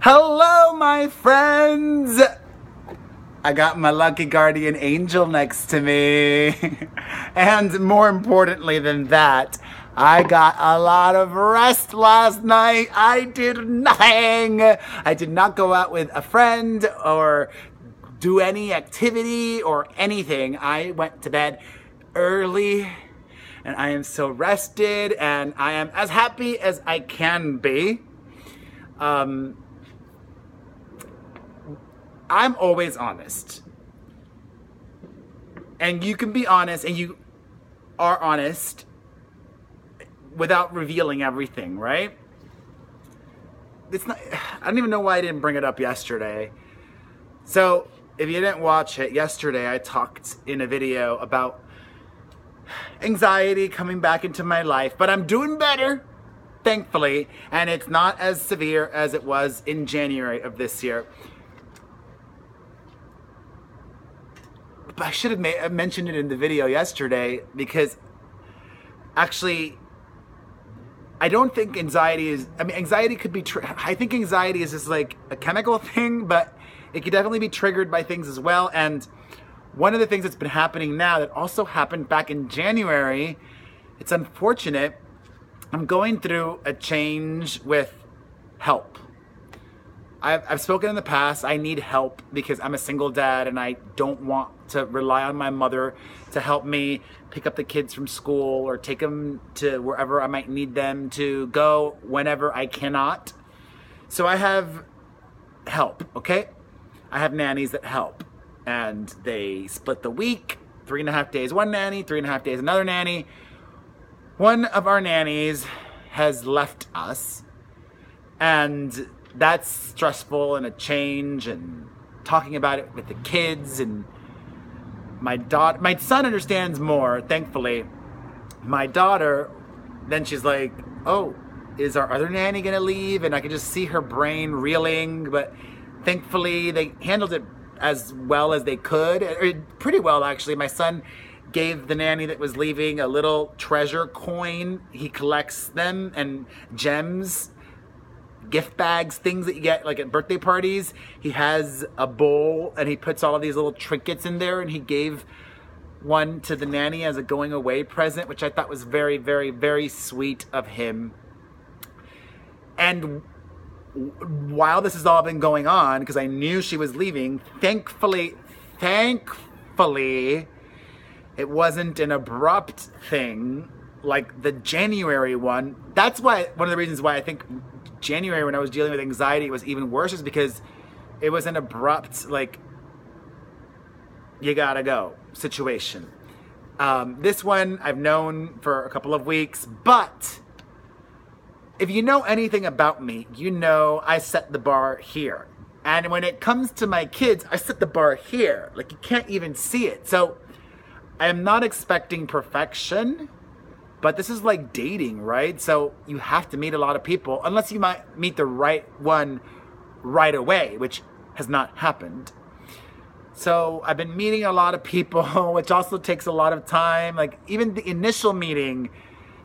Hello, my friends! I got my lucky guardian angel next to me. And more importantly than that, I got a lot of rest last night. I did nothing. I did not go out with a friend or do any activity or anything. I went to bed early and I am so rested and I am as happy as I can be. I'm always honest. And you can be honest, and you are honest without revealing everything, right? It's not, I don't even know why I didn't bring it up yesterday. So, if you didn't watch it, yesterday I talked in a video about anxiety coming back into my life, but I'm doing better, thankfully, and it's not as severe as it was in January of this year. But I should have mentioned it in the video yesterday because actually I don't think anxiety is, anxiety could be, I think anxiety is just like a chemical thing, but it could definitely be triggered by things as well. And one of the things that's been happening now that also happened back in January, it's unfortunate, I'm going through a change with help. I've spoken in the past, I need help because I'm a single dad and I don't want to rely on my mother to help me pick up the kids from school or take them to wherever I might need them to go whenever I cannot. So I have help, okay? I have nannies that help and they split the week, 3.5 days one nanny, 3.5 days another nanny. One of our nannies has left us and that's stressful and a change and talking about it with the kids and my son understands more, thankfully. My daughter, then she's like, oh, is our other nanny gonna leave? And I could just see her brain reeling, but thankfully they handled it as well as they could, or pretty well actually. My son gave the nanny that was leaving a little treasure coin. He collects them and gems, gift bags, things that you get like at birthday parties. He has a bowl and he puts all of these little trinkets in there, and he gave one to the nanny as a going away present, which I thought was very, very, very sweet of him. And while this has all been going on, because I knew she was leaving, thankfully, it wasn't an abrupt thing like the January one. That's why, one of the reasons why I think January, when I was dealing with anxiety, was even worse, is because it was an abrupt, like, you gotta go situation. This one I've known for a couple of weeks, but if you know anything about me, you know I set the bar here. And when it comes to my kids, I set the bar here. Like, you can't even see it. So I am not expecting perfection. But this is like dating, right? So you have to meet a lot of people, unless you might meet the right one right away, which has not happened. So I've been meeting a lot of people, which also takes a lot of time. Like, even the initial meeting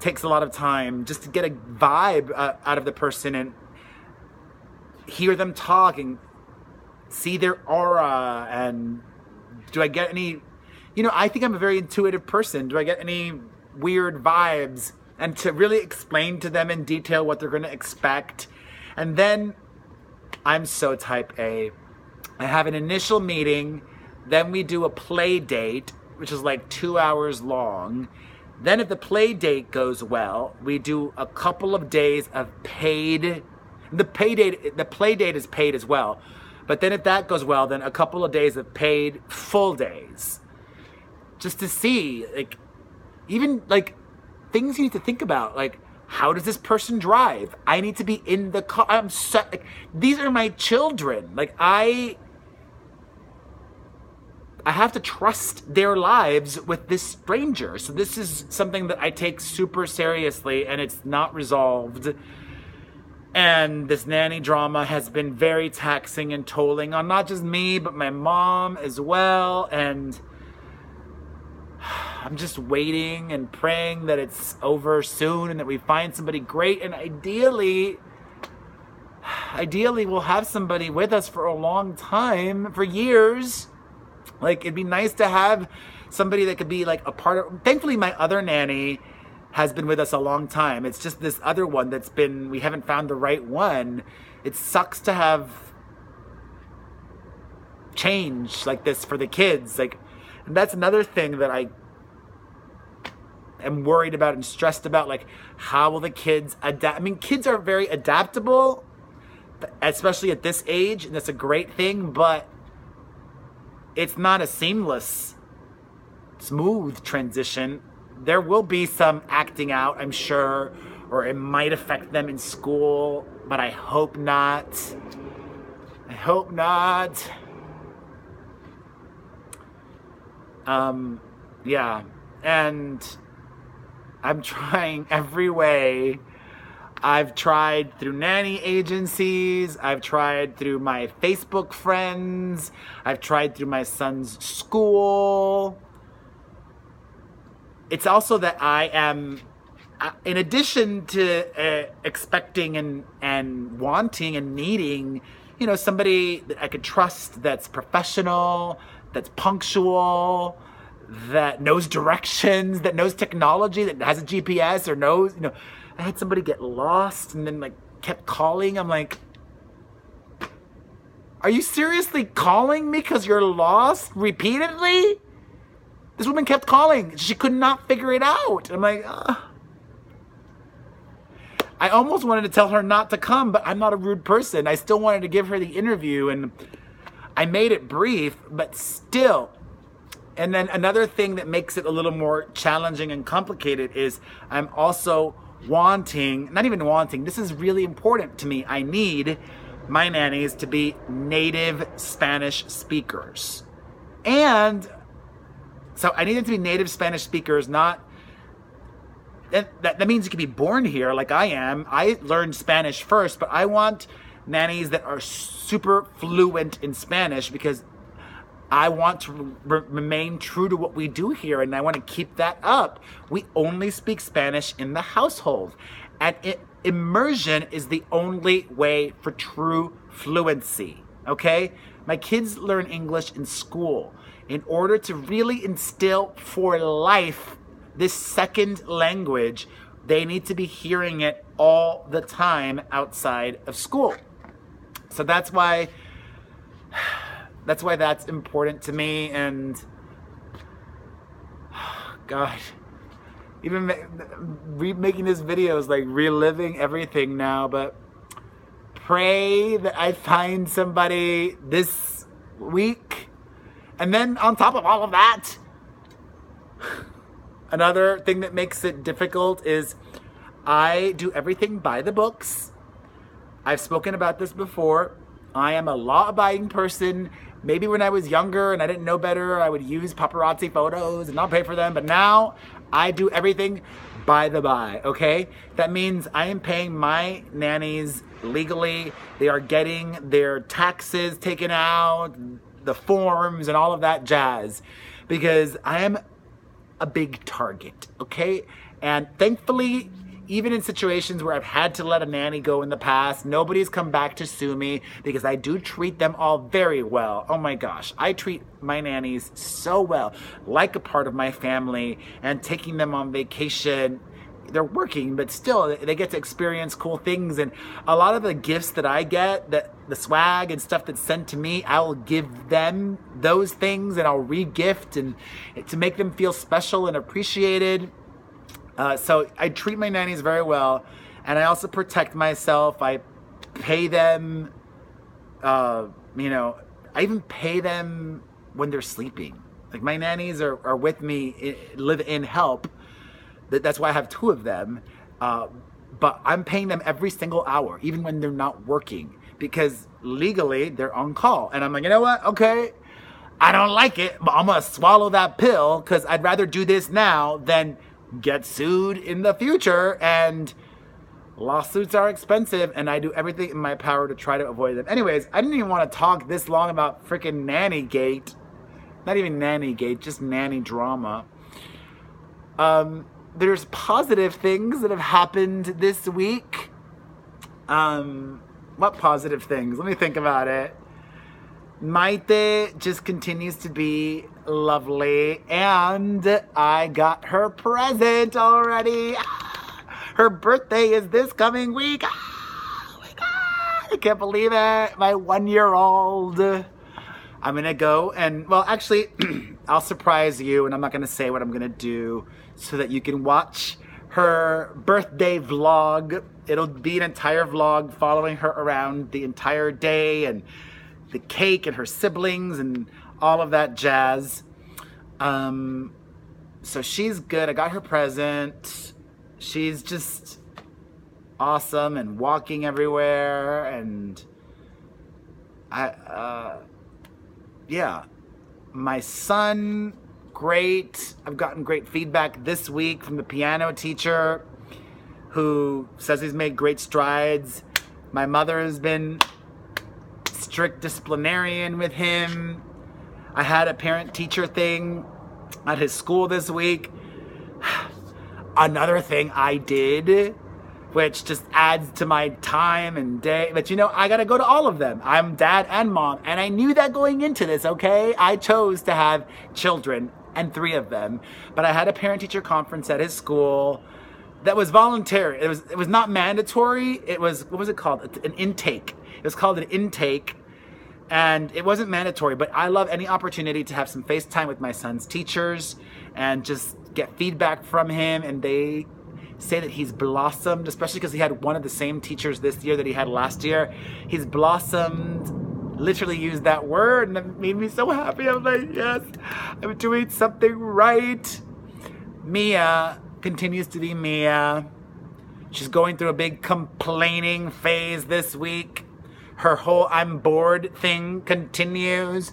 takes a lot of time just to get a vibe out of the person and hear them talk and see their aura. And do I get any, I think I'm a very intuitive person. Do I get any weird vibes? And to really explain to them in detail what they're going to expect. And then I'm so type A. I have an initial meeting, then we do a play date, which is like 2 hours long. Then if the play date goes well, we do a couple of days of paid. The play date is paid as well. But then if that goes well, then a couple of days of paid full days. Just to see, like, even like things you need to think about, like, how does this person drive? I need to be in the car. These are my children. Like, I have to trust their lives with this stranger. So this is something that I take super seriously, and it's not resolved. And this nanny drama has been very taxing and tolling on not just me, but my mom as well. And I'm just waiting and praying that it's over soon and that we find somebody great. And ideally, ideally we'll have somebody with us for a long time, for years. Like, it'd be nice to have somebody that could be like a part of, thankfully my other nanny has been with us a long time. It's just this other one that's been, we haven't found the right one. It sucks to have change like this for the kids. Like, and that's another thing that I am worried about and stressed about. Like, how will the kids adapt? I mean, kids are very adaptable, especially at this age, and that's a great thing, but it's not a seamless, smooth transition. There will be some acting out, I'm sure, or it might affect them in school, but I hope not. I hope not. Yeah, and I'm trying every way. I've tried through nanny agencies, I've tried through my Facebook friends, I've tried through my son's school. It's also that I am, in addition to expecting and wanting and needing, you know, somebody that I could trust, that's professional, that's punctual, that knows directions, that knows technology, that has a GPS or knows, you know. I had somebody get lost and then like kept calling. I'm like, are you seriously calling me because you're lost repeatedly? This woman kept calling. She could not figure it out. I'm like, ugh. I almost wanted to tell her not to come, but I'm not a rude person. I still wanted to give her the interview, and I made it brief, but still. And then another thing that makes it a little more challenging and complicated is I'm also wanting, not even wanting, this is really important to me. I need my nannies to be native Spanish speakers. And so I need them to be native Spanish speakers, not, that means you can be born here like I am. I learned Spanish first, but I want nannies that are super fluent in Spanish because I want to remain true to what we do here, and I want to keep that up. We only speak Spanish in the household, and immersion is the only way for true fluency, okay? My kids learn English in school. In order to really instill for life this second language, they need to be hearing it all the time outside of school. So that's why that's important to me. And God, even making this video is like reliving everything now, but pray that I find somebody this week. And then on top of all of that, another thing that makes it difficult is I do everything by the books. I've spoken about this before. I am a law-abiding person. Maybe when I was younger and I didn't know better, I would use paparazzi photos and not pay for them. But now I do everything by the by, okay? That means I am paying my nannies legally. They are getting their taxes taken out, the forms and all of that jazz, because I am a big target, okay? And thankfully, even in situations where I've had to let a nanny go in the past, nobody's come back to sue me because I do treat them all very well. Oh my gosh, I treat my nannies so well, like a part of my family, and taking them on vacation. They're working, but still they get to experience cool things. And a lot of the gifts that I get, the swag and stuff that's sent to me, I will give them those things and I'll re-gift, and to make them feel special and appreciated. So I treat my nannies very well, and I also protect myself. I pay them, you know, I even pay them when they're sleeping. Like, my nannies are with me, live in help. That's why I have 2 of them. But I'm paying them every single hour, even when they're not working, because legally they're on call. And I'm like, you know what? Okay, I don't like it, but I'm gonna swallow that pill because I'd rather do this now than get sued in the future. And lawsuits are expensive, and I do everything in my power to try to avoid them. Anyways, I didn't even want to talk this long about freaking Nanny Gate. Not even Nanny Gate, just Nanny Drama. There's positive things that have happened this week. What positive things? Let me think about it. Maite just continues to be lovely, and I got her present already. Her birthday is this coming week. Oh my God, I can't believe it. My 1-year-old. I'm gonna go and, well, actually, I'll surprise you, and I'm not gonna say what I'm gonna do so that you can watch her birthday vlog. It'll be an entire vlog following her around the entire day, and the cake and her siblings and all of that jazz. So she's good. I got her present. She's just awesome and walking everywhere, and yeah. My son, great. I've gotten great feedback this week from the piano teacher who says he's made great strides. My mother has been strict disciplinarian with him. I had a parent-teacher thing at his school this week. Another thing I did, which just adds to my time and day. But you know, I gotta go to all of them. I'm dad and mom, and I knew that going into this, okay? I chose to have children, and 3 of them. But I had a parent-teacher conference at his school that was voluntary. It was not mandatory. It was, what was it called? An intake. It was called an intake. And it wasn't mandatory, but I love any opportunity to have some FaceTime with my son's teachers and just get feedback from him. And they say that he's blossomed, especially because he had one of the same teachers this year that he had last year. He's blossomed, literally used that word, and it made me so happy. I'm like, yes, I'm doing something right. Mia continues to be Mia. She's going through a big complaining phase this week. Her whole I'm bored thing continues.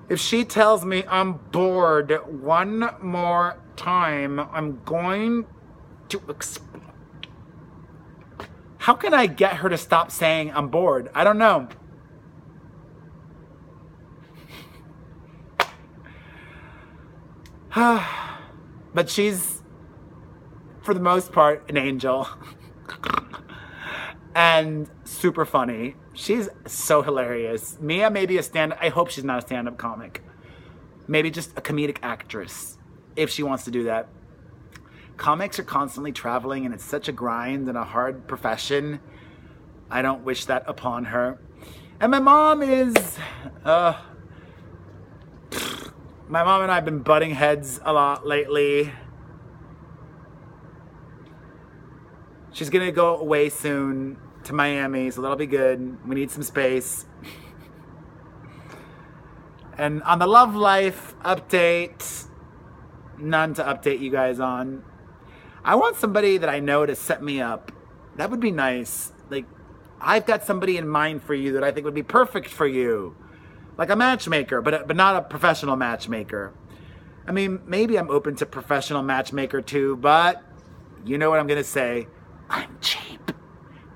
If she tells me I'm bored one more time, I'm going to explode. How can I get her to stop saying I'm bored? I don't know. But she's, for the most part, an angel. And super funny. She's so hilarious. Mia may be I hope she's not a stand-up comic. Maybe just a comedic actress, if she wants to do that. Comics are constantly traveling, and it's such a grind and a hard profession. I don't wish that upon her. And my mom is, my mom and I have been butting heads a lot lately. She's gonna go away soon to Miami, so that'll be good. We need some space. And on the love life update, none to update you guys on. I want somebody that I know to set me up. That would be nice. Like, I've got somebody in mind for you that I think would be perfect for you. Like a matchmaker, but not a professional matchmaker. I mean, maybe I'm open to professional matchmaker too, but you know what I'm gonna say. I'm cheap.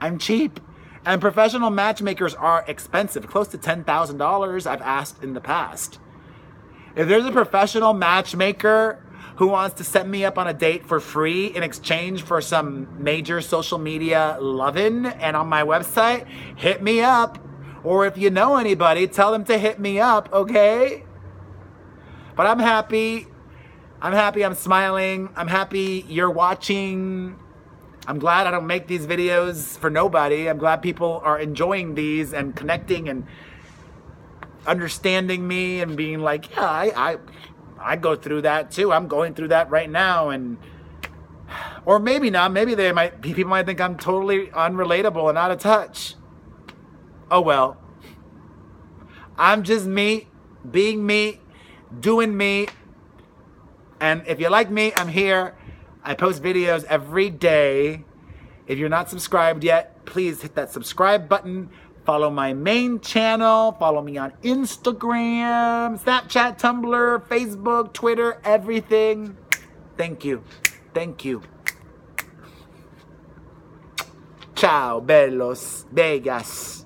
I'm cheap. And professional matchmakers are expensive, close to $10,000 I've asked in the past. If there's a professional matchmaker who wants to set me up on a date for free in exchange for some major social media lovin' and on my website, hit me up. Or if you know anybody, tell them to hit me up, okay? But I'm happy. I'm smiling. I'm happy you're watching. I'm glad I don't make these videos for nobody. I'm glad people are enjoying these and connecting and understanding me and being like, yeah, I go through that too. I'm going through that right now. And or maybe not. Maybe people might think I'm totally unrelatable and out of touch. Oh well. I'm just me, being me, doing me. And if you like me, I'm here. I post videos every day. If you're not subscribed yet, please hit that subscribe button. Follow my main channel. Follow me on Instagram, Snapchat, Tumblr, Facebook, Twitter, everything. Thank you. Thank you. Ciao, bellos, bellas.